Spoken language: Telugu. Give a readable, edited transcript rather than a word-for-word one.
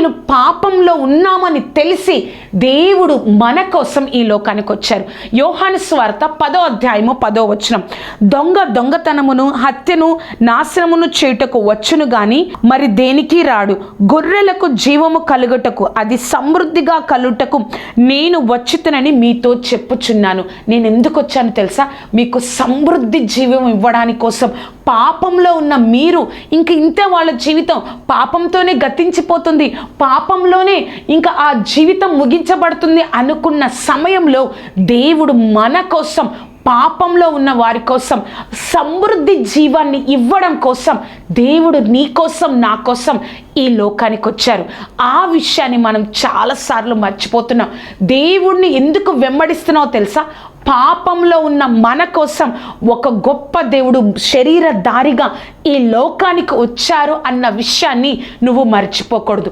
నేను పాపంలో ఉన్నామని తెలిసి దేవుడు మన కోసం ఈ లోకానికి వచ్చారు. యోహాను సువార్త 10వ అధ్యాయము 10వ వచనం, దొంగతనమును హత్యను నాశనమును చేయుటకు వచ్చును గాని మరి దేనికి రాడు. గొర్రెలకు జీవము కలుగుటకు, అది సమృద్ధిగా కలుగుటకు నేను వచ్చుతనని మీతో చెప్పుచున్నాను. నేను ఎందుకు వచ్చాను తెలుసా? మీకు సమృద్ధి జీవం ఇవ్వడానికి కోసం. పాపంలో ఉన్న మీరు ఇంతే వాళ్ళ జీవితం పాపంతోనే గతించిపోతుంది, పాపంలోనే ఇంకా ఆ జీవితం ముగించబడుతుంది అనుకున్న సమయంలో దేవుడు మన కోసం, పాపంలో ఉన్న వారి కోసం సమృద్ధి జీవాన్ని ఇవ్వడం కోసం దేవుడు నీ కోసం నా కోసం ఈ లోకానికి వచ్చారు. ఆ విషయాన్ని మనం చాలాసార్లు మర్చిపోతున్నాం. దేవుణ్ణి ఎందుకు వెంబడిస్తున్నావో తెలుసా? పాపంలో ఉన్న మన కోసం ఒక గొప్ప దేవుడు శరీరధారిగా ఈ లోకానికి వచ్చారు అన్న విషయాన్ని నువ్వు మర్చిపోకూడదు.